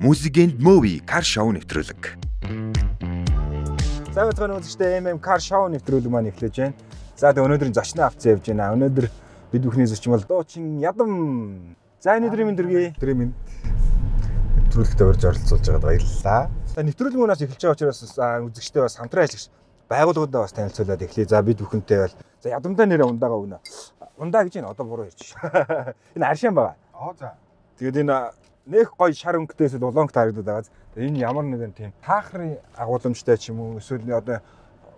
Music and Movie Car Show нэвтрүүлэг. За бацхан үзэгчдээ MM Car Show нэвтрүүлэг маань эхлэж байна. За тэгээ өнөөдрийн зочноо авцсан явж байна. Өнөөдөр бид бүхний зочин бол Дуучин Ядам. За өнөөдрийн мэндэргээ. Өдрийн мэнд нэвтрүүлэгт урьж оролцуулж байгаад баярлалаа. За нэвтрүүлэг мөнөөс эхэлж байгаа учраас үзэгчдээ бас хамтран ажиллагч байгууллагуудаа бас танилцуулаад эхлэе. За бид бүхэнтэй бол за Ядамтай нэрээ ундаага өгнө. Ундаа гэж энэ одоо буруу ярьж байна. Энэ аршаан байгаа. За. Тэгээд энэ нэх гоё шар өнгөтэйсэл улонгот харагдаад байгаа. Тэгээд энэ ямар нэгэн тийм сахарын агуулмжтай ч юм уу эсвэл одоо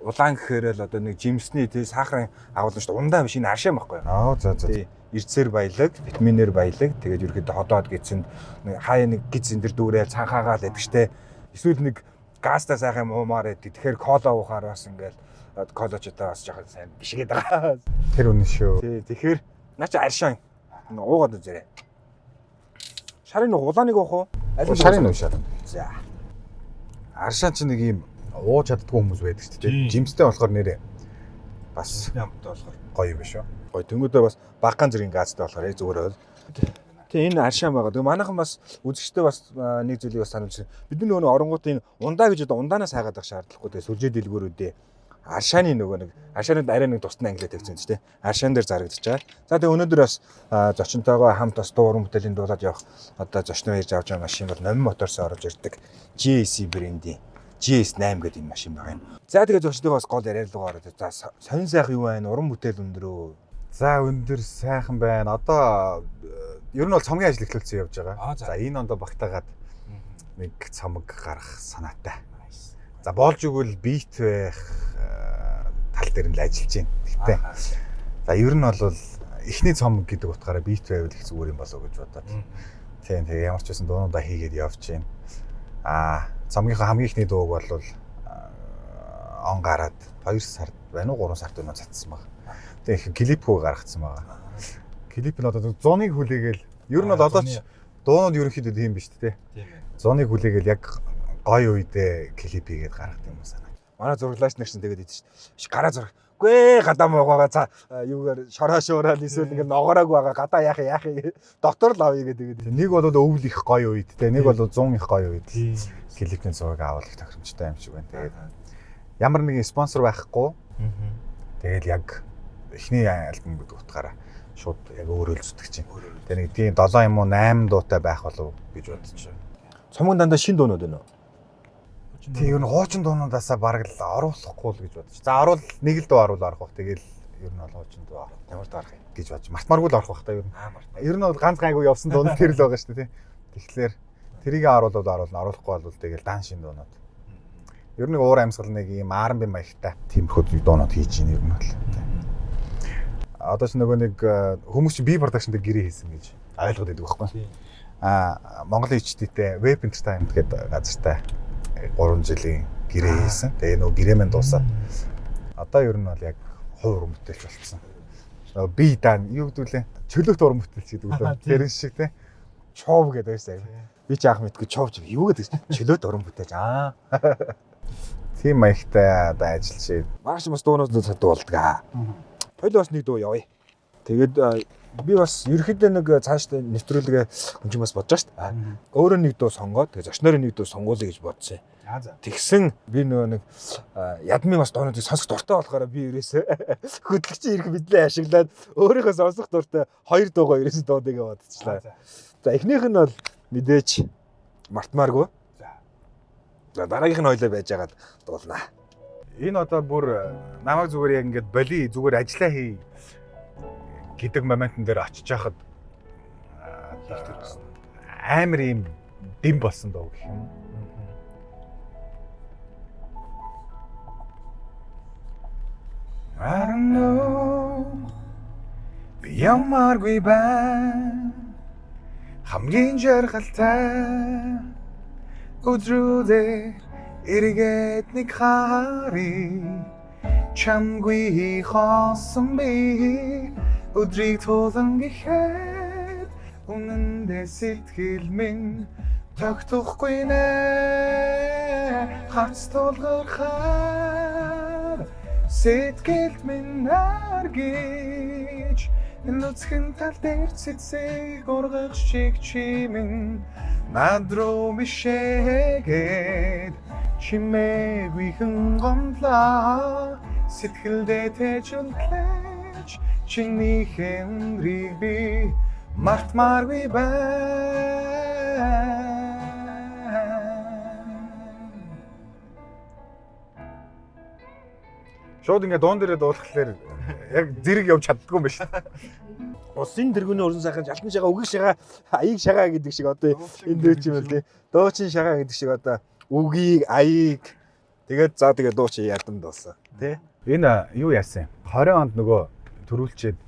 улаан гэхээр л одоо нэг жимсний тий сахарын агуулмжтай ундаа биш энэ аршаан байхгүй юу? За. Эрцээр баялаг, витаминээр баялаг. Тэгээд ерөөхдөө ходоод гидсэнд хаяа нэг гидс энэ төр дүүрээ цанхаагаал байдаг штэ. Эсвэл нэг газтай сайхан уумаар байдаг. Тэгэхээр кола уухаар бас ингээл колочтой бас жоохон сайн бишгээд байгаа. Тэр үнэн шүү. Тий тэгэхээр наа чи аршаан уугаад үзээрэй. Шарын улааныг уух уу? Шарын шар. За. Аршаан ч нэг юм ууж чаддгүй хүмүүс байдаг шүү дээ. Жимстэй болохоор нэрээ бас Ямтай болохоор гоё юм шүү. гоё. Тэнгүүдээ бас багахан зэргийн газтай болохоор зүгээр бол. Тэгээ энэ аршаан байгаа. Тэгээ манайхан бас үзэгчтэй бас нэг зүйлийг бас сануулж байна. Бидний нөгөө оронгуудын ундаа гэж одоо ундаанаас хайгаад байх шаардлагагүй. Тэгээ сүлжээ дэлгүүрүүдээ аршааны нөгөө нэг аршаанууд арай нэг тусна англиад тавьсан ч тийм аршаан дээр зарагдчих жаа. За тэгээ өнөөдөр бас зочинтойгоо хамт бас дуу уран бүтээлийн дуулаад явах одоо зочноо ирж авч байгаа машин бол номин моторсоо орж ирдэг GS брендийн GS8 гэдэг энэ машин байгаа юм. За тэгээ зочнтойгоо бас гол яриалгаа ороод за сонин сайхан юу байна? Уран бүтээл өндрөө. За өндөр сайхан байна. Одоо ер нь бол цомгийн ажил эхлүүлсэн явж байгаа. За энэ ондоо багтаагаад нэг цомог гаргах санаатай. За болж игэл бит байх тал дээр нь л ажиллаж байна. Тэгтээ. За ер нь бол эхний цомог гэдэг утгаараа бит байвал их зүгээр юм болов уу гэж бодоод. Тийм тэгээ ямар ч байсан дуунуудаа хийгээд явж байна. Цомгийнхаа хамгийн ихний дууг бол он гараад 2 сард байна уу 3 сард өнөө цацсан баг. Тэгээ клипгүй гаргацсан байгаа. Клип нь одоо 100-ыг хүлээгээл ер нь бол одоо ч дуунууд ерөнхийдөө тийм биш үү те. Тийм ээ. 100-ыг хүлээгээл яг гоё үедээ клип хийгээд гаргах юм санаа. Манай зурглаач нар чинь тэгээд идэв шүү. Гараа зураг. Гүй гадаа муугаа за юугаар шороо шуураад эсвэл ингэ ногоорог байгаа гадаа яах доктор л авъя гэдэг. Нэг бол өвөл их гоё үед те. Нэг бол 100 их гоё үед. Клипний зураг авах тохиромжтой юм шиг байна. Тэгээд ямар нэгэн спонсор байхгүй. Тэгээд яг эхний альбом гэдэг утгаараа шууд яг өөрөө л зүтгэж байна. Тэгээ нэг тийм 7 юм уу 8 дуутай байх болов гэж бодож байна. Цомгон дандаа шин дуунууд байна уу? Тийм ер нь хуучин дуунуудаасаа бараг л оруулахгүй л гэж бодож. За оруул нэг л дуу оруул орох бах. Тэгэл ер нь бол хуучин дуу орох. Ямар дуу орох юм гэж бодож. Мартмаргүй л орох бах та ер нь. Ер нь бол ганц гайгүй явсан дуунууд тэр л байгаа шүү дээ. Тэгэхээр тэрийг оруулахгүй бол тэгэл дан шин дуунууд. Ер нь уур амьсгал нэг юм R&B маягтай тиймэрхүү дуунууд хийж ийн ер нь бол. Одоо ч нөгөө нэг хүмүүс чинь би продакшн дээр гэрээ хийсэн гэж ойлгоод байдаг байхгүй. Монголын HT-тэй Web Entertainment гэдэг газартай 3 жилийн гэрээ хийсэн. Тэгээ нөгөө гэрээ маань дуусаад одоо ер нь бол яг хувь уран бүтээлч болсон. Би дан юу гэдүүлээ? Чөлөөт уран бүтээлч гэдэг үү? Тэр шиг те. Чов гэдэг байсан. Би ч яах мэдгүй човж юу гэдэг чөлөөт уран бүтээлч. Тийм маягтай одоо ажиллаж. Маш бас дуунууд болдгаа. Хоёул бас нэг дуу явъя. Тэгээд би бас ерөөхдөө нэг цаашдаа нэвтрүүлгээ хүн бас бодож шээ. Өөрөө нэг дуу сонгоод тэгээд зочнорын нэг дуу сонгуулъя гэж бодсон. Тэгсэн би нөгөө нэг ядмын бас дуунуудыг сонсох дуртай болохоор би ерөөсөө хөдөлгчийн ирэх бидлээ ашиглаад өөрийнхөө сонсох дуртай 2 дуугаа ерөөсөө дуудыг бодчихлаа. За эхнийх нь бол мэдээч мартмааргүй. За дараагийнх нь хоёлоо байж байгаад дуулнаа. Энэ одоо бүр намайг зүгээр яг ингээд боли зүгээр ажиллаа хий гэдэг моментн дээр очиж хахад амар юм дэм болсон доо гэх юм. I don't know би ямаргүй байна хамгийн жаргалтай өдрүүдээ эргээд нэг хари чамгүй хоосон би өдрийг тулан гэхэд үнэндээ сэтгэл минь тогтохгүй нэ хац тулгархаар сэтгэлд минь наргиж нүцгэн тал дээр цэцэг ургах шиг чимэн над руу мишээгээд чимээгүй хэн гомдлоо сэтгэлдээ тэжүүлж чиний хэмрийг би мартмааргүй байна. Шууд ингээ дуун дээрээ дуулахлаар яг зэрэг явж чаддгүй юм байна шүү. Усын тэргүүний уран сайхан алтан шагаа үгийг шагаа аяыг шагаа гэдэг шиг одоо энэ дөөч юм л тий. Дуучин шагаа гэдэг шиг одоо үгийг аяыг тэгээд за тэгээд дуучин ядамд болсон тий. Энэ юу яасан? 20 онд нөгөө төрүүлчээд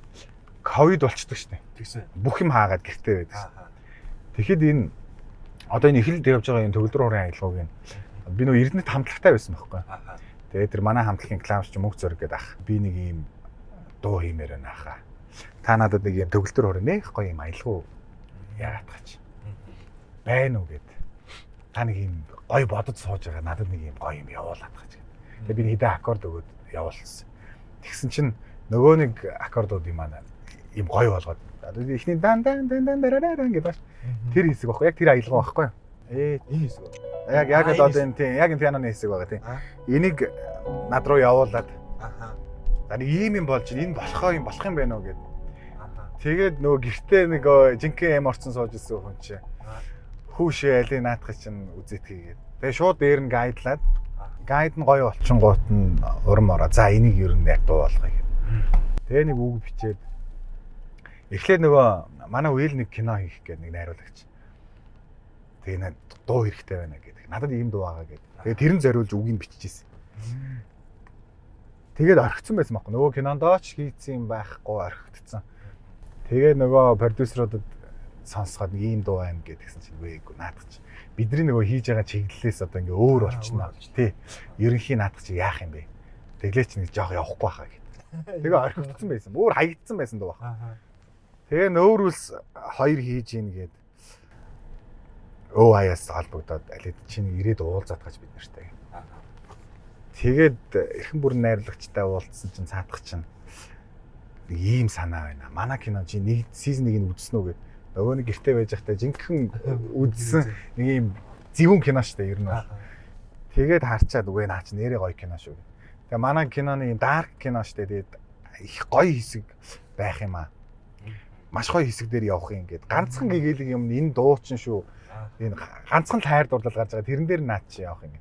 ковид болчдөг шүү дээ. Тэгсэн. Бүх юм хаагаад гэртээ байдаг шүү. Тэгэхэд энэ одоо энэ эхлэлд явж байгаа энэ төгөлдөр урын аялгауг би нөгөө Эрдэнэт хамтлагтай байсан байхгүй. Тэгээд тэр манай хамтлагийн клаус ч мөнгө зөрг гэдэг ах. Би нэг ийм дуу хиймээр байна ахаа. Та надад нэг ийм төгөлдөр урын нэх гоё юм аялгау яагаад тач. Байна уу гэд. Та нэг ийм гоё бодож сууж байгаа надад нэг ийм гоё юм явуулаад тач. Тэгээд би хэдэн аккорд өгөөд явуулсан. Тэгсэн чинь нөгөө нэг аккордууд юм аа ийм гоё болгоод эхний дан дарараа гэдэг баш. Тэр хэсэг баггүй яг тэр аялгаа баггүй. Энэ хэсэг. Яг л одоо энэ тийм яг энэ пианоны хэсэг байгаа тийм. Энийг над руу явуулаад за нэг ийм юм болж энэ болох юм байна уу гэд. Тэгээд нөгөө гэртээ нэг жинхэнэ эм орцсон сууж ирсэн хүн чи. Хүүшээ айлын наатах чинь үзээтгэгээд. Тэгээд шууд дээр нь гайдлаад гайд нь гоё болчингууд нь урам ороо. За энийг ер нь яг дуу болгоё гэд. Тэгээ нэг үг бичээд эхлээд нөгөө манай үйл нэг кино хийх гэдэг нэг найруулагч. Тэгээ нэ дуу хэрэгтэй байна гэдэг. Надад ийм дуу байгаа гэдэг. Тэгээ тэр нь зориулж үгийг биччихсэн. Тэгээд орхицсан байсан байхгүй. Нөгөө кинондоо ч хийцэн юм байхгүй орхигдсон. Тэгээ нөгөө продюсеруудад сонсоход нэг ийм дуу байна гэдгсэн чинь вээгүй наадах чи. Бидний нөгөө хийж байгаа чиглэлээс одоо ингээ өөр болчихно. Тий. Ерөнхийн наадах чи яах юм бэ? Тэглээ чи нэг жоох явахгүй байхаа гэдэг. Тэгээ орхигдсан байсан. Өөр хаягдсан байсан дуу байна. Тэгээ нөөрүүлс хоёр хийж ийн гээд өө аяас холбогдоод алид чинь ирээд уулзаад гаж бид нартай. Тэгээд эрхэн бүрэн найрлагчтай уулзсан чинь цаадах чинь нэг ийм санаа байна. Манай кино чи нэг сизон 1-ийг үзсэн үү гэд. Нөгөө нэг гэртээ байж байхдаа жинхэнэ үзсэн нэг ийм зөвүүн кино шүү дээ ер нь. Тэгээд харчаад үгүй наа чи нэрээ гоё кино шүү. Тэгээ манай киноны ийм дарк кино шүү дээ. Тэгээд их гоё хэсэг байх юм аа. Маш гоё хэсэг дээр явах юм гээд ганцхан гэгээлэг юм энэ дуучин шүү. Энэ ганцхан хайр дурлал гарч байгаа тэрэн дээр наад чи явах юм.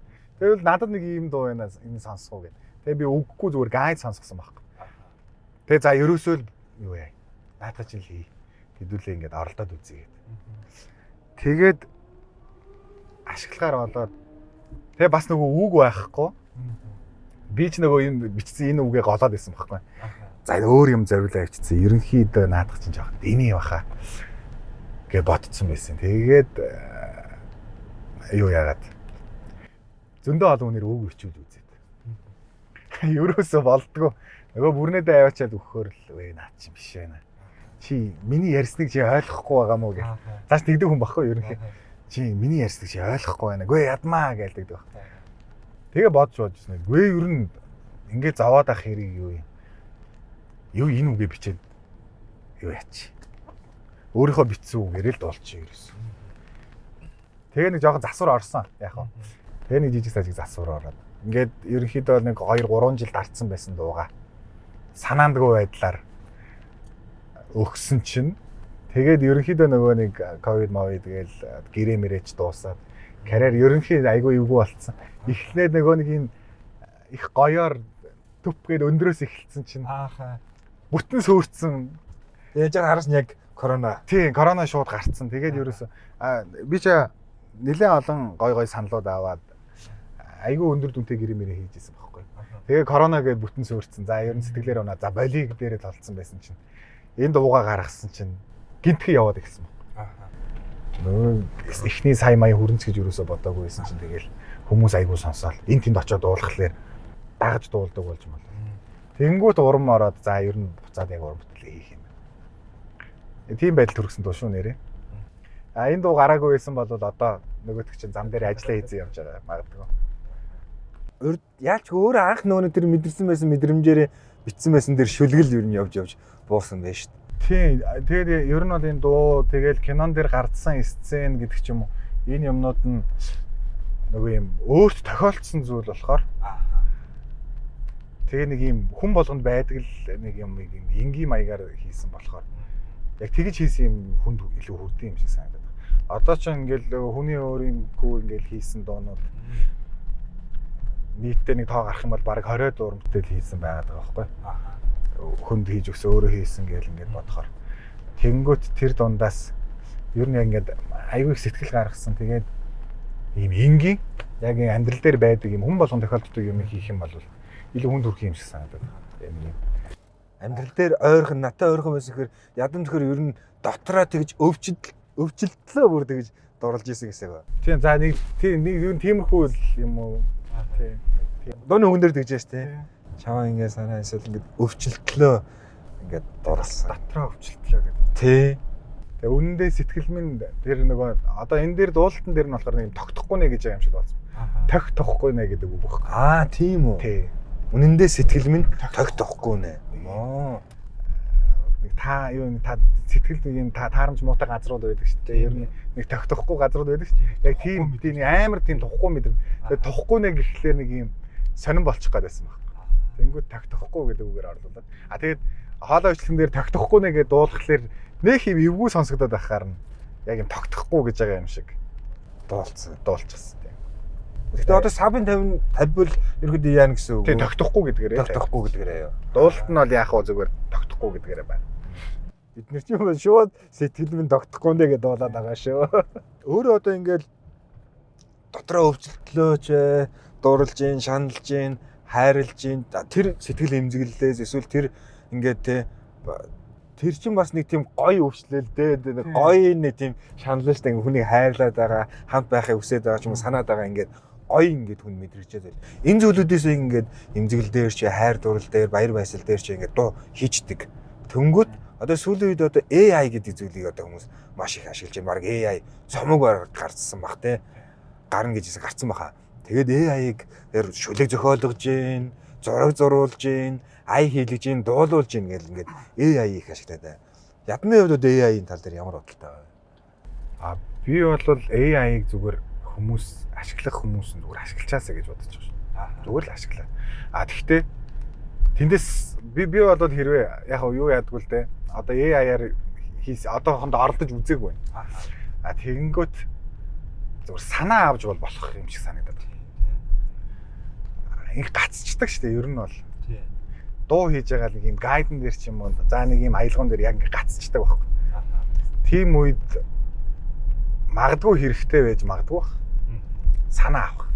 Тэгвэл надад нэг ийм дуу байна энэ сонсгоо гээд. Тэгээ би үггүй зүгээр гайд сонсгосон байхгүй. Тэгээ за ерөөсөө юу яа. Наадах чинь хий. Хэдүүлээ ингээд оролдоод үзье гээд. Тэгээд ашиглахаар болоод тэгээ бас нөгөө үг байхгүй. Би ч нөгөө энэ бичсэн энэ үгээ голоод байсан байхгүй. За өөр юм зориулаа авчирсан. Ерөнхийдөө наадах чинь жоохон дэний баха гэж бодсон байсан. Тэгээд юу яагаад зөндөө олон хүнээр үг өчүүл үзээд. Ерөөсөө болдгоо. Нөгөө бүрнээдээ аваачаад өгөхөөр л вэ наа чи биш байна. Чи миний ярьсныг чи ойлгохгүй байгаа мó гэх. Цааш тэгдэг хүн баггүй ерөнхий. Чи миний ярьсныг чи ойлгохгүй байна. Гүй ядмаа гэлдэг баг. Тэгээ бодож байна. Гүй ер нь ингээд зовоод ах хэрэг юу юм. Юу энэ үгээ бичээд юу яач. Өөрийнхөө бичсэн үгээрээ л дуулчих ерөөсөн. Тэгээ нэг жоохон засвар орсон яг хаа. Тэгээ нэг жижиг сажиг засвар ороод. Ингээд ерөнхийдөө нэг 2-3 жил дарцсан байсан дууга. Санаандгүй байдлаар өгсөн чинь тэгээд ерөнхийдөө нөгөө нэг ковид гээл гэрээ мэрэж дуусаад карьер ерөнхийдөө айгүй эвгүй болцсон. Эхлээд нөгөө нэг юм их гоёор төпгээд өндрөөс эхэлсэн чинь бүтэн сөөрцөн. Яаж хараас нь яг корона. Тийм, корона шууд гарцсан. Тэгээд ерөөсөө би ч нэлээд олон гой саналууд аваад айгүй өндөр дүнтэй гэрээ мэрээ хийж исэн байхгүй. Тэгээ корона гээд бүтэн сөөрцөн. За ер нь сэтгэлээр унаа. За болиг дээрээ толцсон байсан чинь энэ дуугаа гаргасан чинь гинтхэн яваад ирсэн байна. Нөө эхний сая мая хүрэнц гэж юусоо бодоогүй байсан чинь тэгэл хүмүүс айгүй сонсоол. Энд тэнд очиод дуулахлаар дагаж дуулдаг болж юм байна. Тэнгүүт урам ороод за ер нь буцаад яг урам бүтлээ хийх юм. Тийм байдал төрөсөн дуу шүү нэрээ. Энэ дуу гараагүй байсан бол одоо нөгөөтг чинь зам дээр ажиллаа хийзээ явж байгаа магадгүй. Урд яалч өөр анх нөгөө тэр мэдэрсэн байсан мэдрэмжээрээ битсэн байсан тэр шүлгэл ер нь явж буусан байж шүү дээ. Тийм. Тэгээд ер нь бол энэ дуу тэгэл кинон дээр гардсан сцен гэдэг ч юм уу. Энэ юмнууд нь нөгөө юм өөрт тохиолдсон зүйл болохоор тэгээ нэг юм хүн болгонд байдаг л нэг юм энгийн маягаар хийсэн болохоор яг тэгж хийсэн юм хүнд илүү хүрдэг юм шиг санагдаад байна. Одоо ч ингээл хүний өөрийнхөө ингээл хийсэн дуунууд нийтдээ нэг тоо гарах юм бол бараг 20 дуурмтай л хийсэн байгаад байгаа байхгүй. Хүнд хийж өгсөн өөрөө хийсэн гэл ингээд бодохоор тэнгүүт тэр дундаас ер нь яг ингээд аюул сэтгэл гаргасан. Тэгээд ийм энгийн яг амьдрал дээр байдаг юм хүн болгон тохиолддог юм хийх юм бол илүү хүнд хүрэх юм шиг санагдаад байна. Амьдрал дээр ойрхон натаа ойрхон байсан гэхээр ядам төхөр ер нь дотроо тэгж өвчлөлтлөө бүр тэгж дурлж исэн гэсэн үг. Тийм за нэг юу тиймэрхүү юм уу? Тийм. Дууны үгэн дээр тэгж штэ. Чаваа ингээ санаа эсвэл ингээ өвчлөлтлөө ингээ дурлсан. Дотроо өвчлөлтлөө гэдэг. Тий. Тэгээ үнэндээ сэтгэл минь тэр нөгөө одоо энэ дээр дуулалтан дээр нь болохоор нэг тогтохгүй нэ гэж байгаа юм шиг болсон. Тогтохгүй нэ гэдэг үг баг. Тийм үү. Тий. Үнэндээ сэтгэл минь тогтохгүй нэ. Нэг та юу та сэтгэл нэг юм таарамж муутай газрууд байдаг шүү дээ. Ер нь нэг тогтохгүй газрууд байдаг шүү дээ. Яг тийм нэг амар тийм тухгүй мэдрэмж. Тэгээ тухгүй нэ гэхлээр нэг юм сонирн болчих гээд байсан баг. Тэнгүүд тогтохгүй гэдэг үгээр орлуулад. Тэгээд хоолой уучлалын дээр тогтохгүй нэ гэдэг дуулахлаар нэг юм эвгүй сонсогдоод байхаар нь яг юм тогтохгүй гэж байгаа юм шиг дуулчихсан тийм. Гэхдээ одоо сабын 50 бол ерөөдөө яана гэсэн үг. Тийм тогтохгүй гэдгээрээ. Тогтохгүй гэдгээрээ юу. Дуулалт нь бол яах вэ зүгээр тогтохгүй гэдгээрээ байна. Бид нар ч юм шууд сэтгэл минь тогтохгүй нэ гэдээ дуулаад байгаа шүү. Өөрөө одоо ингээл дотроо өвчлөлтлөөч дурлж гин, шаналж гин, хайрлж гин. Тэр сэтгэл эмзэглэлээс эсвэл тэр ингээд тэр чинь бас нэг тийм гоё өвчлөл дээ. Гоё нэг тийм шаналж штэ хүнийг хайрлаад байгаа, хамт байхыг хүсээд байгаа ч юм уу санаад байгаа ингээд гоё ингээд хүн мэдрэгчээд байл. Энэ зүйлүүдээс ингээд эмзэглэл дээр чи хайр дурлал дээр баяр баясгал дээр чи ингээд дуу хийчдэг. Тэнгүүд одоо сүүлийн үед одоо AI гэдэг зүйлийг одоо хүмүүс маш их ашиглаж байна. Бараг AI цомог гарцсан баг те. Гарна гэжсэн гарцсан баха. Тэгээд AI-г шүлэг зохиолгож гин, зураг зурулж гин, ай хийлгэж гин, дуулуулж гин гэл ингээд AI их ашиглаад байна. Ядмын хувьд AI-ийн тал дээр ямар бодолтой вэ? Би бол AI-г зүгээр ашиглах хүмүүс нь зүгээр ашиглачаасаа гэж бодож байгаа шүү. Зүгээр л ашиглаа. Тэгвэл тэндээс би бол хэрвээ яг юу яадгүй л дээ. Одоо AI-аар одоохондоо оролдож үзээгүй байна. Тэгэнгүүт зүгээр санаа авч болох юм шиг санагдаад байна. Инх гацчдаг шүү дээ ер нь бол. Дуу хийж байгаа нэг юм гайдн дээр ч юм уу за нэг юм аялгуун дээр яг ингээ гацчдаг байхгүй. Тийм үед магадгүй хэрэгтэй байж магадгүй бах. Санаа авах.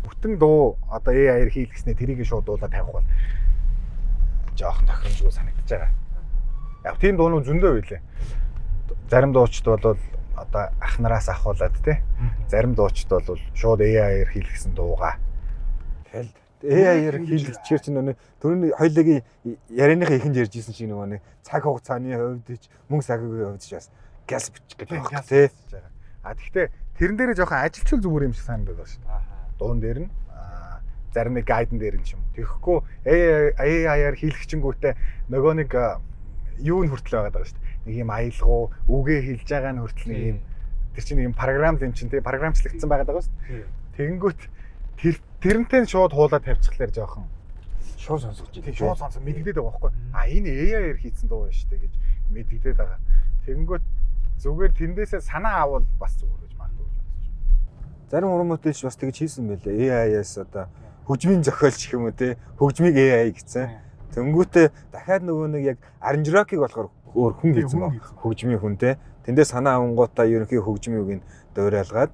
Бүтэн дуу одоо AI-аар хийлгэснээр тэрийг шууд дуулаад тавих бол жоохон тохиромжгүй санагдаж байгаа. Яг тийм дуунууд зөндөө байлээ. Зарим дуучид бол одоо ах нараас ахуулаад тий. Зарим дуучид бол шууд AI-аар хийлгэсэн дуугаа. Тэгэл AI-аар хийлгэчихэр чинь түрүүний хоёулын ярианыхаа ихэнд ярьж исэн шиг нэг цаг хугацааны хувьд ч мөнгө цагийн хувьд ч бас газ бичих гэдэг байна тий. Гэхдээ тэрэн дээрээ жоохон ажилчил зүгээр юм шиг санагдаад байна шүү. Дуун дээр нь зарим нэг гайдн дээр нь ч юм. Тэгэхгүй AI-аар хийлгэчингүүтээ нөгөө нэг юу нь хүртэл байгаад байгаа шүү. Нэг юм аялгуу, үгээ хэлж байгаа нь хүртэл нэг юм тэр чинь нэг юм програм юм чинь тий програмчлагдсан байгаад байгаа шүү. Тэгэнгүүт тэрнтэй шууд хуулаад тавьчихлаар жоохон шууд сонсож тий шууд сонсож мэддэгдээд байгаа байхгүй. Энэ AI-аар хийсэн дуу байна шүү дээ гэж мэддэгдээд байгаа. Тэгэнгүүт зүгээр тэндээсээ санаа авал бас зүгээр гэж магадгүй гэж бодож байна. Зарим урмуудч бас тэгж хийсэн байлээ. AI-аас одоо хөгжмийн зохиолч гэх юм уу те хөгжмийг AI гэсэн. Тэнгүүтээ дахиад нөгөө нэг яг аранжрокийг болохоор өөр хүн хийсэн ба хөгжмийн хүн те. Тэндээ санаа авангуудаа ерөнхий хөгжмийн үгийг дуурайлгаад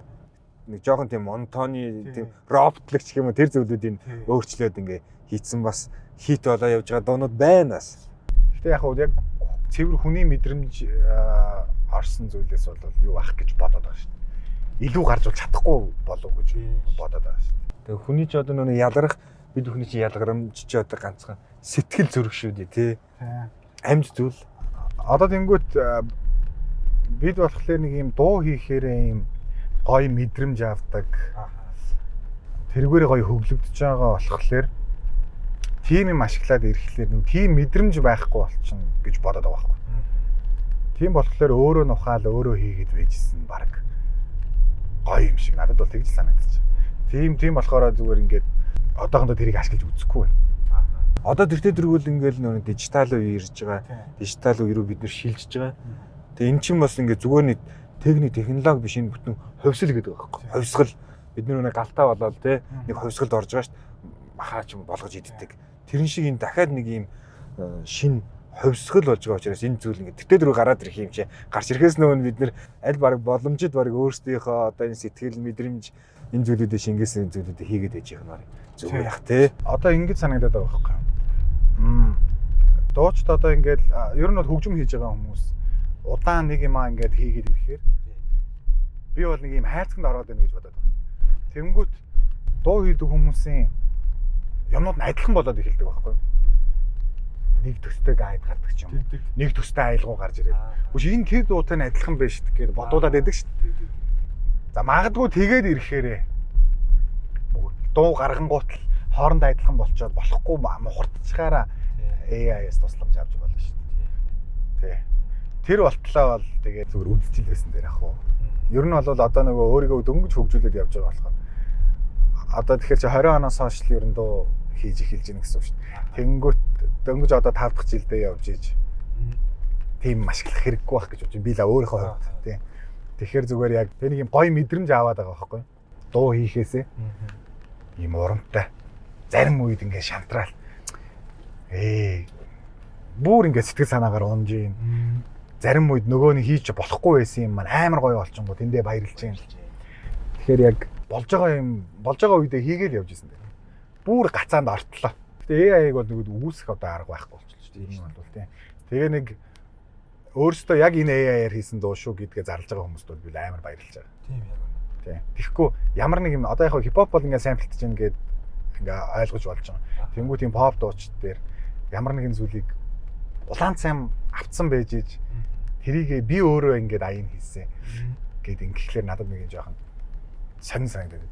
нэг жоохон тийм монотоны тийм роботлогч гэх юм уу тэр зүйлүүдийг өөрчлөөд ингээ хийцэн бас хит болоо явж байгаа дуунууд байна бас. Гэтэ яг цэвэр хүний мэдрэмж орсон зүйлээс бол юу ах гэж бодоод байгаа шүү дээ. Илүү гарч бол чадахгүй болов гэж бодоод байгаа шүү дээ. Тэгээ хүний ч одоо нөгөө ялгарах бид бүхний чи ялгарамж ч одоо ганцхан сэтгэл зүрх шүү дээ тий. Амьд зүйл. Одоо тэнгүүт бид болохоор нэг юм дуу хийхээрээ юм гоё мэдрэмж авдаг. Тэргээр гоё хөглөгдөж байгаа болохоор тим юм ашиглаад ирэхлээр нэг тим мэдрэмж байхгүй болчихно гэж бодоод байгаа байхгүй. Тийм болохоор өөрөө нухаал өөрөө хийгээд байжсэн баг гоё юм шиг надад бол тэгж санагдчих. Тийм болохоор зүгээр ингээд одоохондоо тэрийг ашиглаж үзэхгүй байна. Одоо тэргүүл ингээл нөр дижитал үе ирж байгаа. Дижитал үе рүү бид нэр шилжиж байгаа. Тэгээ эн чинь бас ингээд зүгээр нэг техник технологи биш энэ бүтэн хувьсэл гэдэг байгаа байхгүй. Хувьсгал бид нэг галтаа болоод те нэг хувьсгалд орж байгаа шүү дээ. Махаа ч юм болгож иддэг. Тэрэн шиг энэ дахиад нэг юм шин хувьсгал болж байгаа учраас энэ зүйл ингээд тэгтээ дөрөв гараад ирэх юм чи. Гарч ирэхээс өмнө бид нэр аль баг боломжид баг өөрсдийнхөө одоо энэ сэтгэл мэдрэмж энэ зүйлүүдээ шингээсэн зүйлүүдээ хийгээд байж их нь зүгээр яг те. Одоо ингэж санагдаад байгаа байхгүй. Дуучид одоо ингээд ер нь бол хөгжим хийж байгаа хүмүүс удаан нэг юм ингээд хийгээд ирэхээр би бол нэг юм хайрцагт ороод байна гэж бодоод байна. Тэнгүүт дуу хийдэг хүмүүсийн юмнууд нь адилхан болоод эхэлдэг байхгүй. Нэг төстэй гайд гардаг ч юм уу. Нэг төстэй айлгуу гарч ирээд. Үгүй энэ тэр дуутай нь адилхан байж шүү дээ бодуулаад байдаг шүү дээ. За магадгүй тэгээд ирэхээрээ дуу гаргангуут л хоорондоо адилхан болчоод болохгүй мухардчихаараа AI-аас тусламж авч болно шүү дээ. Тий. Тэр болтлоо бол тэгээд зүгээр үдчил байсан дээр ах уу. Ер нь бол одоо нөгөө өөрийгөө дөнгөж хөгжүүлээд явж байгаа болохоор одоо тэгэхээр чи 20 оноос хойш л ер нь дуу хийж эхэлж гин гэсэн үг шүү дээ. Тэнгүүт дөнгөж одоо 5 дахь жилдээ явж ийж тийм ашиглах хэрэггүй байх гэж бодож би л өөрийнхөө хувьд тий. Тэгэхээр зүгээр яг тэр нэг юм гоё мэдрэмж аваад байгаа байхгүй. Дуу хийхээсээ ийм урамтай. Зарим үед ингээд шантраал. Бүр ингээд сэтгэл санаагаар унж ийн. Зарим үед нөгөөний хийж болохгүй байсан юм маань амар гоё болчихгоо тэндээ баярлж юм. Тэгэхээр яг болж байгаа үедээ хийгээл явж исэн дээ. Бүр гацаанд ортлоо. Гэтэ AI-г бол нэг үүсэх одоо арга байхгүй болчихлоо шүү дээ. Энэ бол тийм. Тэгээ нэг өөрөөсөө яг энэ AI-аар хийсэн дуу шүү гэдгээ зарлж байгаа хүмүүст бол би амар баярлж байгаа. Тийм яг үнэ. Тийм. Тэгэхгүй ямар нэг юм одоо яг хипхоп бол ингээ самплтж ийн гэд ингээ ойлгож болж байгаа. Тэнгүү тийм pop дуучид дээр ямар нэгэн зүйлийг улаан цайм авцсан байж иж тэрийг би өөрөө ингээд аян хийсэн гэд ингэхлээр надад нэг юм жоохон сонин санагдаад.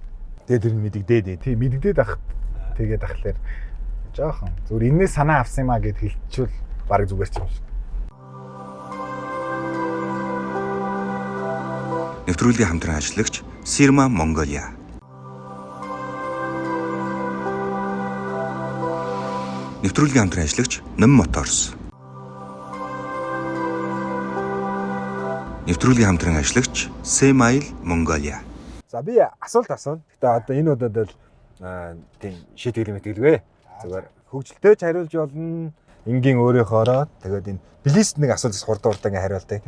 Тэгээ тэр мэдэгдээд тийм мэдэгдээд ах тэгээд ахлаар жоохон зүгээр иннээ санаа авсан юмаа гэд хэлчихвэл баг зүгээр ч юм шиг. Нэвтрүүлгийн хамтран ажиллагч Sirma Mongolia. Нэвтрүүлгийн хамтран ажиллагч Ном Motors. Нэвтрүүлгийн хамтран ажиллагч Semail Mongolia. За би асуулт асууна. Гэтэ одоо энэ удаад бол тийм шийтгэл мэтгэлгүй. Зүгээр хөгжилтэй ч хариулж болно. Энгийн өөрийнхоороо тэгээд энэ плист нэг асуултаас хурдан ингээ хариулдаг.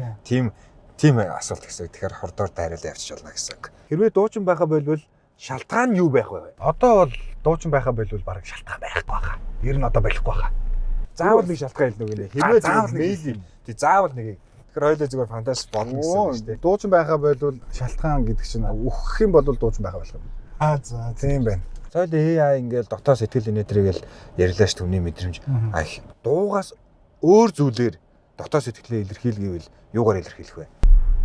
Тийм асуулт гэсэн. Тэгэхээр хурдан хариулаа явчих болно гэсэн. Хэрвээ дуучин байхаа болвол шалтгаан нь юу байх вэ? Одоо бол дуучин байхаа болвол баг шалтгаан байхгүй байгаа. Ер нь одоо байхгүй байгаа. Заавал нэг шалтгаан хэлнэ үгүй нэ. Хэрвээ заавал нэг тий заавал нэг. Тэгэхээр хоёулаа зүгээр фантаз болно гэсэн үг шүү дээ. Дуучин байхаа болвол шалтгаан гэдэг чинь өөхөх юм бол дуучин байхаа болох юм. За тийм байна. Соёл AI ингээл дотоод сэтгэл инээдрийг л ярьлаа ш түүний мэдрэмж. Дуугаас өөр зүйлээр дотоод сэтгэлээ илэрхийлгэвэл юугаар илэрхийлэх вэ?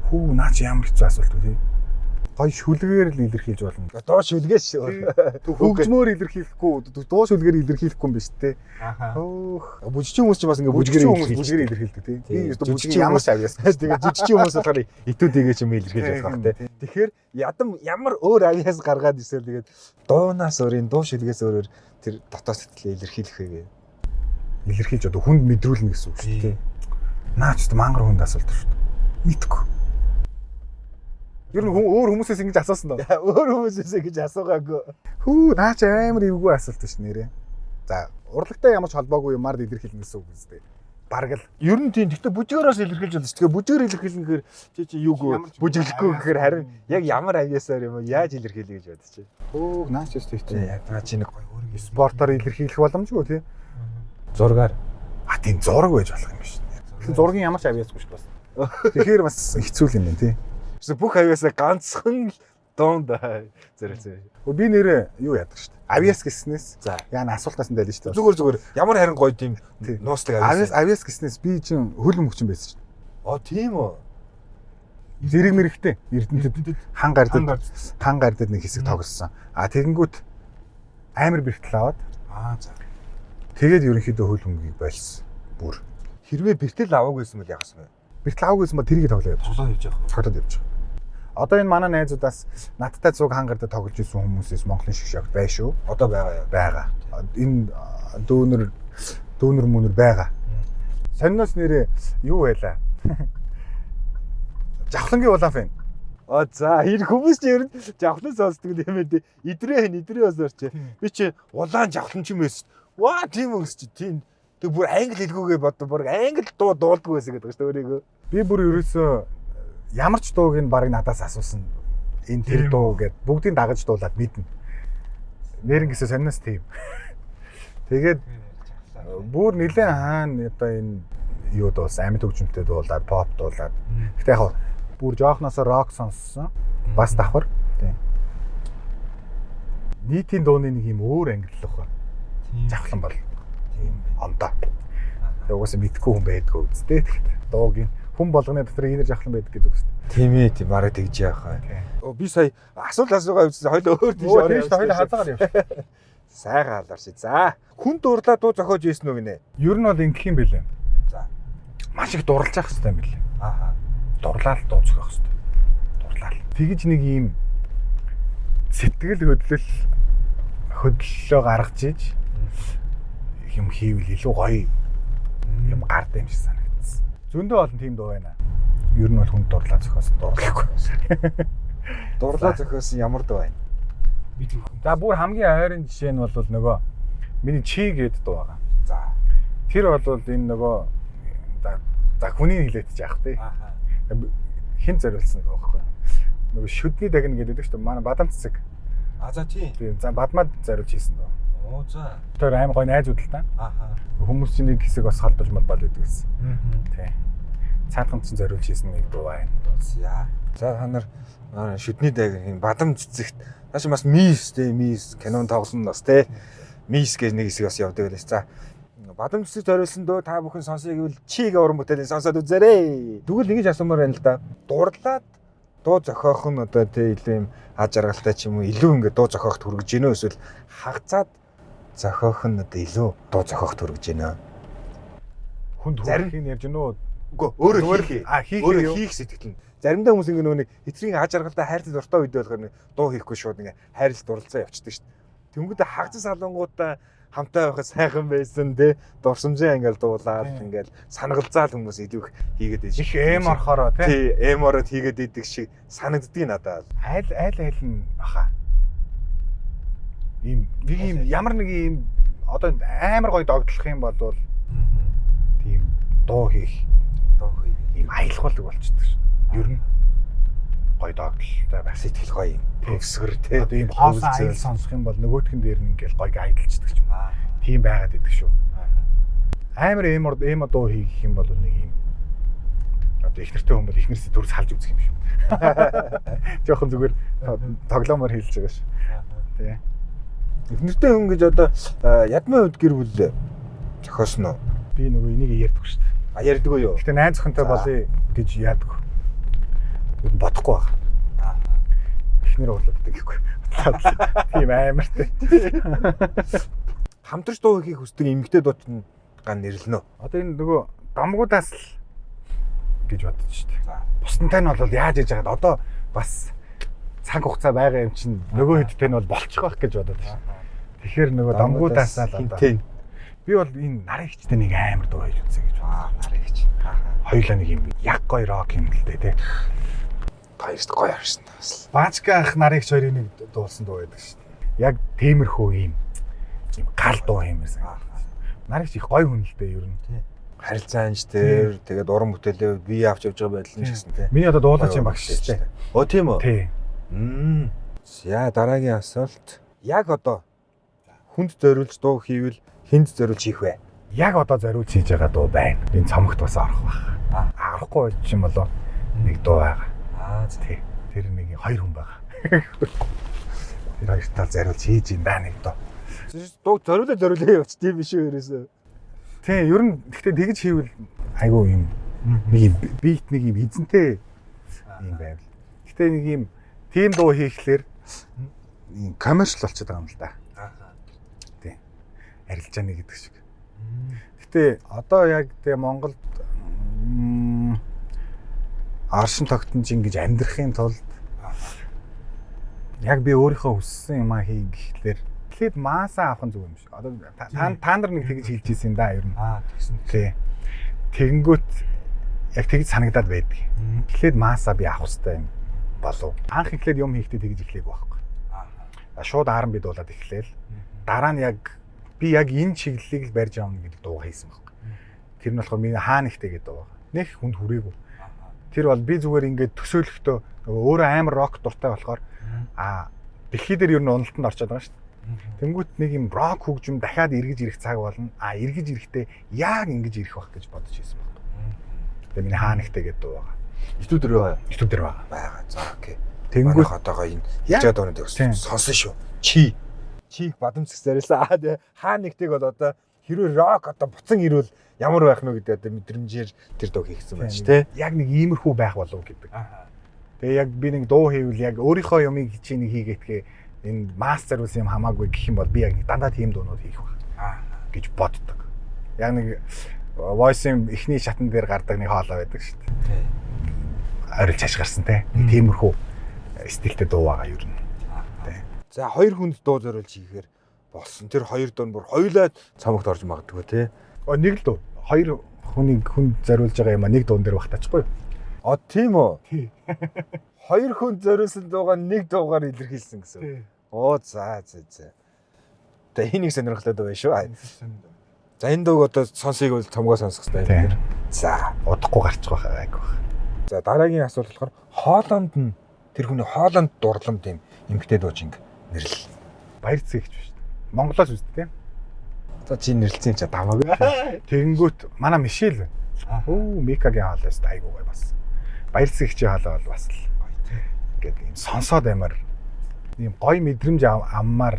Хүү наа чи ямар хэцүү асуулт вэ? Гой шүлгээр л илэрхийлж болно. Дуу шүлгээс хөгжмөөр илэрхийлэхгүй, дуу шүлгээр илэрхийлэхгүй юм биш үү? Хөөх. Бүжигчин хүмүүс ч бас ингээ бүжгээр илэрхийлдэг тий. Би бүжигчин ямар ч авьяас. Тэгээ бүжигчин хүмүүс болохоор итүүдийгээ ч юм илэрхийлж болох тий. Тэгэхээр ямар өөр авьяас гаргаад ирсэл тэгээд дуунаас өөрийн дуу шүлгээс өөрөөр тэр дотоод сэтгэлээ илэрхийлэх вэ? Илэрхийлж одоо хүнд мэдрүүлнэ гэсэн үг шүү дээ. Наач ч мангар хүнд асуулт шүү дээ. Мэдгүй. Ер нь өөр хүмүүсээс ингэж асуусан даа. Өөр хүмүүсээс ингэж асуугаагүй. Хүү наач амар эвгүй асуулт ш нэрээ. За урлагтай ямар ч холбоогүй юмар илэрхийлнэ гэсэн үг үстэй. Бараг л ер нь тийм. Гэхдээ бүжгээрээс илэрхийлж байна. Тэгээ бүжгээр илэрхийлнэ гэхээр чи юугүй бүжиглэхгүй гэхээр харин яг ямар авьяасаар юм яаж илэрхийлье гэж бодож чинь. Хөө наач ч тийм. Яг наа чи нэг гоё өөрийн спортоор илэрхийлэх боломжгүй тий. Зургаар. Тийм зураг байж болох юм биш. Тэгэхээр зургийн ямар ч авьяасгүй шүү бас. Тэгэхээр бас хэцүү юм байна тий. Бүх авьяасаа ганцхан доонд зэрэг. Би нэрээ юу яадаг шүү дээ. Авьяас гэснээс яа асуултаас нь дэлж шүү дээ. Зүгээр ямар харин гоё тийм нууцлаг авьяас гэснээс би чинь хөлн мөчн байсан шүү дээ. Тийм үү. Зэрэг мэрэгтэй Эрдэнэтэд хан гардад нэг хэсэг тоглосон. Тэгэнгүүт амар бэртэл аваад. За. Тэгээд ерөнхийдөө хөл хөнгийг болсон. Бүр. Хэрвээ бэртэл аваагүйсэн бол яасан бэ? Бэртэл аваагүйсэн бол тэрийг тоглоо явж. Тоглоо хийж явах. Цогтод явж. Одоо энэ манай найзуудаас надтай цуг хангард тоглож исэн хүмүүсээс Монголын шиг шагт бай шүү. Одоо байгаа юу? Байгаа. Энэ дүүнер мөнөр байгаа. Сонноос нэрээ юу байлаа? Жавхлангийн улаан фэн. За энэ хүмүүс ч ер нь жавхлан сонсдог юм ээ. Идрээ бас орч. Би чи улаан жавхлан ч юм байсан. Ваа тийм үгс чи тийм. Тэг бүр англи хэлгүүгээ боддог. Бүр англи дуу дуулдаг байсан гэдэг шүү дээ өөрийгөө. Би бүр ерөөсөө ямар ч дууг нь барыг надаас асуусан. Энэ тэр дуу гэд бүгдийг дагаж дуулаад мэднэ. Нэрнгэсээ сонноос тийм. Тэгээд бүр нэлээд хаана одоо энэ юу дуулсан амьд хөгжмөнтэй дуулаад pop дуулаад. Гэтэ яг бүр жоохносоо рок сонссон. Бас давхар. Тийм. Нийтийн дууны нэг юм өөр ангиллах ба. Завхлан бол. Тийм ондоо. Тэгээ угаасаа мэдхгүй хүн байдгүй үстэй. Дууг нь хүн болгоны дотор инэр жахлан байдаг гэж үгс. Тийм ээ тийм бараг тэгж яах вэ? Би сая асуулаа үзсэн хоёул өөр тийш орё. Тийм хоёул хазаагаар явш. Сайхан халаарч. За хүн дурлаа дуу зохиож ийсэн үү гинэ? Ер нь бол ингэх юм бэлээ. За. Маш их дурлаж явах хэрэгтэй юм бэлээ. Ааха. Дурлал дуу зохиох хэрэгтэй. Дурлал. Тэгж нэг юм сэтгэл хөдлөлөө гаргаж иж юм хийвэл илүү гоё юм гардаг юм шиг санагдсан. Зөндөө олон тийм дуу байна. Ер нь бол хүн дурлаа зохиосон дуурлахгүй. Дурлаа зохиосон ямар дуу байна? За бүр хамгийн ойрын жишээ нь бол нөгөө миний чи гэдэг дуу байгаа. За. Тэр бол энэ нөгөө за хүний хилээдэж яах вэ? Ааха. Хин зориулсан байгаа байхгүй. Нөгөө шүдний дагна гэдэг шүү дээ. Манай бадам цэцэг. За тийм. Тийм. За бадмад зориулж хийсэн дөө. Оо за. Тэр аим гой найзууд л та. Ааха. Хүмүүсийн нэг хэсэг бас халдаж малбал байдаг гэсэн. Аа. Тийм. Цаатганцсан зориулж хийсэн нэг дуу байна. За. За та нар шүдний дагна бадам цэцэгт нааш бас мис кинон тоглоно бас те. Мис гэж нэг хэсэг бас явдаг байлаа. За. Бадам цэцэг зориулсан дөө та бүхэн сонсъё гэвэл чигээ уран бүтээлийн сонсоод үзээрэй. Тэгвэл ингэж асуумаар байна л да. Дурлаад дуу зохиох нь одоо те илүү юм аж аргалтай ч юм уу илүү ингээд дуу зохиохт хүргэж гинөө эсвэл хагацаад зохиох нь одоо илүү дуу зохиохт хүргэж гинөө. Хүнд зарим ярьж гинөө. Үгүй өөрөө хийх өөрөө хийх сэтгэл нь. Заримдаа хүмүүс ингэ нэг эцгийн аж аргалтай хайрлал дуртай үед болохоор дуу хийхгүй шууд ингэ хайрлал дурлцаа явчихдаг шүү дээ. Тэнгүүдээ хагцсан салангуудаа хамтаа байхад сайхан байсан те дурсамжаа ингээл дуулаад ингээл санагалзаал хүмүүс илүү их хийгээд байж. Их эм орохороо тий эм ороод хийгээд идэг шиг санагддгийг надад. Айл нь баха. Ийм нэг юм ямар нэг юм одоо амар гоё догдлох юм бол тийм дуу хийх ийм аялах болчихдог шин. Ер нь гоё догдлолтой байх сэтгэл гоё юм. Төгсгөр те одоо ийм хоосон аял сонсох юм бол нөгөөтгөн дээр нь ингээл гоё аялалцдаг ч юм. Тийм байгаад идэг шүү. Амар эм дуу хийх юм бол нэг юм одоо их нэртэй хүн бол их нэрсээ төрс халж үзэх юм шүү. Жохон зүгээр тоглоомоор хэлж байгаа шүү. Тий. Их нэртэй хүн гэж одоо ядмын хувьд гэр бүл зохиосон уу? Би нөгөө энийг ярьдаг шүү дээ. А ярьдгүй юу? Гэтэ найз охинтой болъё гэж яадаг. Бодохгүй байна. Эхнэр уурлаад гэхгүй. Тийм амартай. Хамтарч дуу хийх хүсдэг эмэгтэй дуучид ган нэрлэнэ. Одоо энэ нөгөө дамгуудаас л гэж бодож штэ. Бусдантай нь бол яаж хийж байгаад одоо бас цаг хугацаа байгаа юм чинь нөгөө хэдтэй нь бол болчих واخ гэж бодоод штэ. Тэгэхээр нөгөө дамгуудаас л одоо би бол энэ нарийн хчтэй нэг амар дуу хийж үзье гэж. Нарийн хч. Хоёулаа нэг юм яг гоё рок юм л дээ тий. Хоёрт гоё харсан бас. Баачка ах нарийн хч хоёрын нэг дуулсан дуу байдаг штэ. Яг тиймэрхүү юм гал дуу юм байсан. Нарийн хч их гоё хүн л дээ ер нь тий. Харилцаанч дээр тэгээд уран бүтээлээ бие авч явж байгаа байдал нь ч гэсэн тий. Миний одоо дуулаач юм багш штэ. Оо тийм үү? Тий. За дараагийн асуулт. Яг одоо хүнд зориулж дуу хийвэл хэнд зориулж хийх вэ? Яг одоо зориулж хийж байгаа дуу байна. Энэ цомогт бас орох баг. Орохгүй ч юм болоо нэг дуу байгаа. Тий. Тэр нэг хоёр хүн байгаа. Тэр хоёр тал зориулж хийж юм байна нэг дуу. Дуу зориулаа явууч тийм биш үү ерөөсөө. Тий, ер нь гэхдээ тэгж хийвэл айгүй юм. Нэг юм бит нэг юм эзэнтэй юм байв. Гэхдээ нэг юм тийм дуу хийхлээр коммершл болчиход байгаа юм л да. Тий. Арилжааны гэдэг шиг. Гэтэ одоо яг тэгээ Монголд аршин тогтнож ингэж амьдрахын тулд яг би өөрийнхөө хүссэн юм аа хий гэхлээр эхлээд маасаа авах нь зөв юм шиг. Одоо та нар нэг тэгж хэлж ийсэн да ер нь. Тэгсэн. Тий. Тэгэнгүүт яг тэгж санагдаад байдаг. Эхлээд маасаа би авах хэрэгтэй юм болов. Анх эхлээд юм хийхдээ тэгж эхлэег байхгүй. Шууд аран бид болоод эхлээл. Дараа нь яг би яг энэ чиглэлийг л барьж авна гэдэг дуу хийсэн байхгүй. Тэр нь болохоор миний хаа нэгтэй гэдэг дуу. Нэг хүнд хүрээгүй. Тэр бол би зүгээр ингээд төсөөлөхдөө өөрөө амар рок дуртай болохоор дэлхий дээр ер нь уналтанд орчод байгаа шүү дээ. Тэнгүүт нэг юм рок хөгжим дахиад эргэж ирэх цаг болно. Эргэж ирэхдээ яг ингэж ирэх байх гэж бодож ирсэн байна. Тэгээ миний хаа нэгтэй гэдэг дуу байгаа. YouTube дээр байгаа. За окей. Тэнгүүт одоогоо энэ хичээд өнөд сонсон шүү. Чи бадамц гэсээрээс тэгээ хаа нэгтэйг бол одоо хэрвээ рок одоо буцан ирвэл ямар байх нь гэдэг одоо мэдрэмжээр тэр дуу хийгдсэн байна шүү те. Яг нэг иймэрхүү байх болов гэдэг. Тэгээ яг би нэг дуу хийвэл яг өөрийнхөө юмыг хичээний хийгээдгээ энэ масс заруулсан юм хамаагүй гэх юм бол би яг дандаа тийм дуунууд хийх байх гэж боддог. Яг нэг voice-ийн эхний шатн дээр гардаг нэг хоолой байдаг шүү дээ. Орилж хаш гарсан те. Тиймэрхүү стилтэй дуу байгаа юу юм. За хоёр хүнд дуу зориулж хийхээр болсон. Тэр хоёр дуу бүр хоёулаа цамагт орж магадгүй те. Нэг л дуу. Хоёр хүнд зориулж байгаа юм а нэг дуун дээр багтаахгүй. Тийм үү? Тий. Хоёр хүнд зориулсан дуугаа нэг дуугаар илэрхийлсэн гэсэн. За. Тэгээ энийг сонирхолтой байна шүү. За энэ дууг одоо сонсыг бол цомгоо сонсох хэрэгтэй. За, удахгүй гарчих байхаа айгүй. За дараагийн асуулт болохоор Хооланд нь тэр хүний Хооланд дурламт юм эмгтэй дуучинг нэрлэл. Баяр цэгч биш. Монголоос үздэг тийм. За чи нэрлэлцэн чи даваагүй. Тэгэнгүүт манай Мишель байна. Микагийн хаалаас айгүй гой бас. Баяр цэгчийн хаалаа бол бас л ингээд юм сонсоод амар ийм гой мэдрэмж аммаар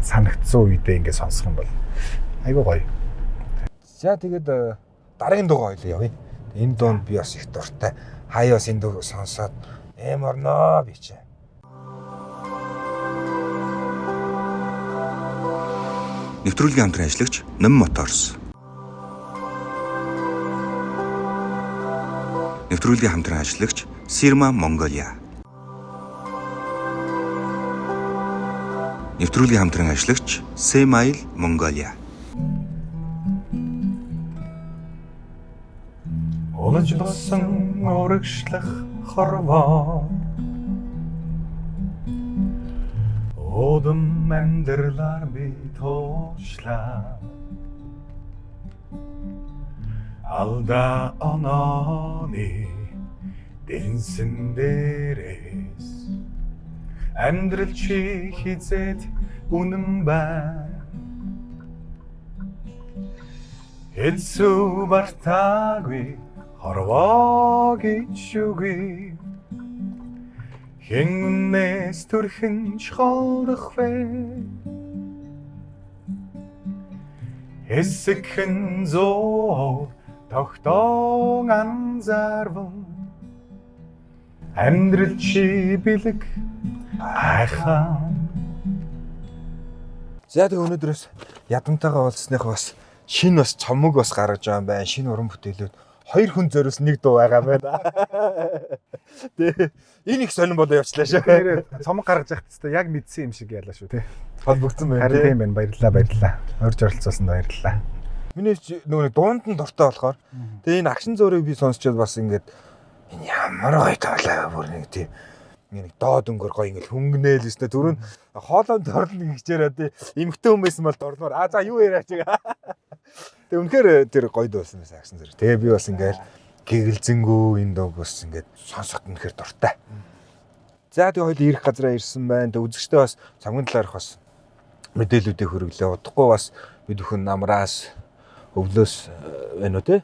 санагдсан үедээ ингээд сонсох юм бол айгүй гоё. За тэгээд дараагийн дуу хоёлоо явъя. Энэ дуунд би бас их дуртай. Хаяа бас энэ дуу сонсоод эморноо би чи. Нэвтрүүлгийн хамтран ажиллагч Ном Моторс. Нэвтрүүлгийн хамтран ажиллагч Sirma Mongolia. Нэвтрүүлгийн хамтран ажиллагч Semail Mongolia. Олончлосон урагшлах хорвоо Одом амьдралаар би туушлаа Алда онооны дэнсэн дээрээс Амьдрал чи хизээд үнэн байна Эцүү бартаагүй хорвоо гэж үгүй Хэннээс төрхөн чхолдох вэ Эсэхэн зоо тогтоон анзаарвал Амьдрал чи бэлэг айхаа За тэг өнөөдрөөс ядамтайгаа уулзсных бас шинэ бас цомог бас гаргаж байгаа юм байна. Шинэ уран бүтээлүүд хоёр хүн зориулсан нэг дуу байгаа юм байна. Тэ энэ их сонирн болоо явчлаа шүү. Цомог гаргаж явах хэвээр яг мэдсэн юм шиг ялаа шүү тий. Холбогдсон байна. Харин тийм байна. Баярлалаа. Орж оролцуулсанд баярлалаа. Миний нөгөө дуунд нь дуртай болохоор тэгээ энэ агшин зөөрийг би сонсчод бас ингээд энэ ямар гоё таалаа бүр нэг тийм нэг доод өнгөр гоё ингээд хөнгөнээл өстэй түрүүн хоолойд орлно гэхчээр эмхтэй хүмүүс юм бол дорлоор за юу яриач байгаа. Тэгээ үнэхээр тэр гоё дуусан байсан агшин зөөр. Тэгээ би бас ингээд гэгэлзэнгүү энэ дууг бас ингээд сонсоход үнэхээр дуртай. За тэгээ хоёул ирэх газараа ирсэн байна. Тэгээ үзэгчтэй бас цамгийн талаарх бас мэдээлүүдийг хөрвөлээ. Удахгүй бас бид бүхэн намраас өвлөөс байна уу те?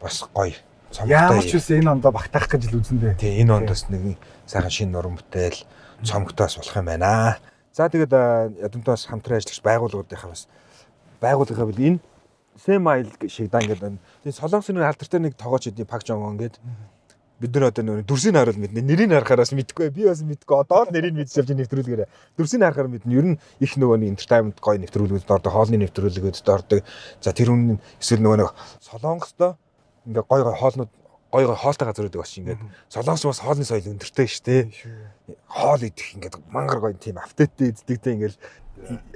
Бас гоё. Ямар ч үс энэ ондоо багтаах гэж л үзэндээ. Тий, энэ онд бас нэг сайхан шинэ нуран бүтээл цомгтоос болох юм байна. За тэгээд ядамтаас хамтран ажиллагч байгууллагуудынхаа бас байгууллагаа бил энэ Semail шиг да ингээд энэ Солонгосын алдартай нэг тоогооч эдний Пак Жон ингээд бид нар одоо нөгөө дүрсийг харуул мэднэ. Нэрийг харахаараас мэдгүй. Би бас мэдгүй. Одоо л нэрийг мэдчихэж явж нэвтрүүлгээрээ. Дүрсийг харахаар мэднэ. Ер нь их нөгөө нэг entertainment гоё нэвтрүүлгүүд ордог, хоолны нэвтрүүлгүүд ордог. За тэр үнэн эсвэл нөгөө нэг Солонгостой ингээ гоё хоолнууд гоё хоолтой газар үүдэг бас ингээд Солонгос бас хоолны соёл өндөртэй шүү дээ. Хоол идэх ингээд мангар гоё тийм автеттэй иддэг ингээл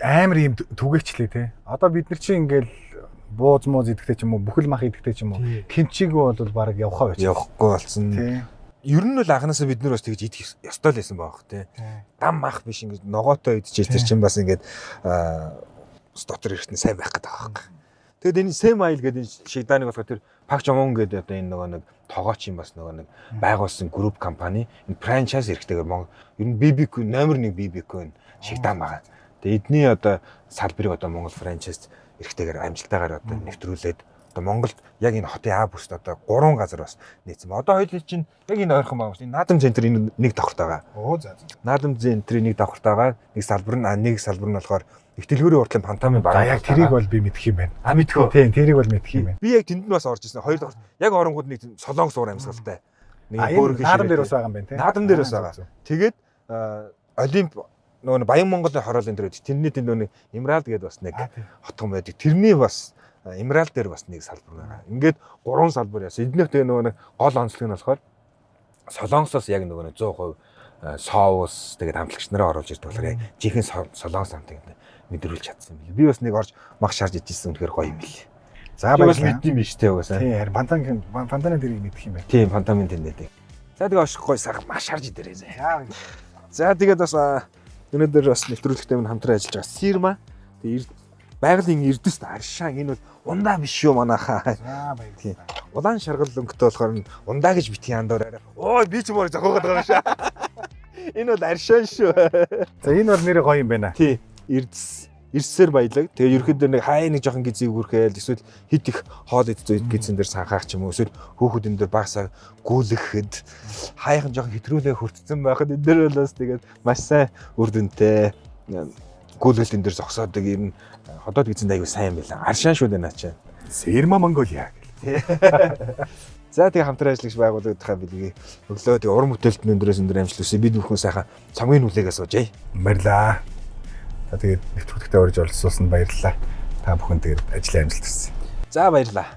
амар юм түгээчлээ те. Одоо бид нар чинь ингээл бууз мууз идэхтэй ч юм уу, бүхэл мах идэхтэй ч юм уу, кимчигүй бол баг явахаа байж. Явахгүй болсон. Ер нь бол анханасаа бид нар бас тэгж идэх ёстой л байсан байх те. Дам мах биш ингээд ногоотой идчихэл тэр чинь бас ингээд дотор ирэхтэн сайн байх гэдэг байгаа юм. Тэгэд энэ Сэм Айл гэдэг шийдааныг болохоор тэр Пак Жомон гэдэг одоо энэ нөгөө нэг тоогооч юм бас нөгөө нэг байгуулсан групп компани энэ франчайз эрхтэйгээр Монгол ер нь BBQ номер 1 BBQ шийдаан байгаа. Тэгээ эдний одоо салбарыг одоо Монгол франчайз эрхтэйгээр амжилтаагаар одоо нэвтрүүлээд одоо Монголд яг энэ хотын А бүст одоо 3 газар бас нийцсэн. Одоо хоёул чинь яг энэ ойрхон байгаа юм. Наадам центр энэ нэг давхартайгаа. За. Наадам центрийн нэг давхартайгаа нэг салбар нь болохоор Ихтэлгүүрийн уртлын пантомын баг. Яг тэрийг бол би мэдх юм байна. Мэдхүү. Тийм, тэрийг бол мэдх юм байна. Би яг тэнд нь бас орж ирсэн. Хоёр дахь яг оронгууд нэг Солонгос уур амьсгалтай. Нэг өөр наадам дээр бас байгаа юм байна тийм. Наадам дээр бас байгаа. Тэгээд Олимп нөгөө Баян Монголын хороолын дээр тэрний тэнд нөгөө Эмералд гэдэг бас нэг хотгон байдаг. Тэрний бас Эмералд дээр бас нэг салбар байгаа. Ингээд 3 салбар яасан. Эднийх тэгээ нөгөө гол онцлог нь болохоор Солонгосоос яг нөгөө 100% соус тэгээд хамтлагч нараа оруулж ирдэг болохоор жинхэнэ Солонгос хамтыг мэдрүүлж чадсан юм билээ. Би бас нэг орж мах шарж ижсэн үнэхээр гоё юм билээ. За баярлалаа. Мэдсэн биш те угаасаа. Тийм харин фантаны дэрийг мэдх юм байна. Тийм фантамын тэндэдэг. За тэгээ ош гоё сар маш шарж идэрээ. За тэгээд бас өнөөдөр бас нэвтрүүлэгтэй минь хамтран ажиллаж байгаа Сирма. Тэгээд байгалийн эрдэс аршаан энэ бол ундаа биш шүү манайхаа. За баярлалаа. Улаан шаргал өнгөтэй болохоор ундаа гэж битгий андуураарай. Ой би ч мөр зохиогоод байгаа шээ. Энэ бол аршаан шүү. За энэ бол нэр гоё юм байна. Тий. Ирсээр баялаг. Тэгээ ерөөхдөө нэг хай нэг жоохон гизийг үрхээл эсвэл хит их хоол идэх үед гизэн дээр санхаах ч юм уу эсвэл хүүхэд энэ дээр багсаа гүйлгэхэд хаяхан жоохон хэтрүүлээ хүртсэн байхад энэ дээр бол бас тэгээд маш сайн үр дүнтэй гүйлгэлт энэ дээр зогсоодог юм ходоод гизэнд аягүй сайн байла. Аршаан шүү дээ наа чи. Сирма Монголиа гэл. За тэгээ хамтран ажиллагч байгууллагынхаа билгийг өглөө тэгээ уран бүтээлт өндрөөс өндөр амжилт хүсье. Бид бүхэн сайхан цамгийн нүлээгээ суужээ. Баярлаа. За тэгээд нэвтрүүлэгтээ орж оролцуулсанд баярлалаа. Та бүхэн тэгээд ажлын амжилт хүсье. За баярлалаа.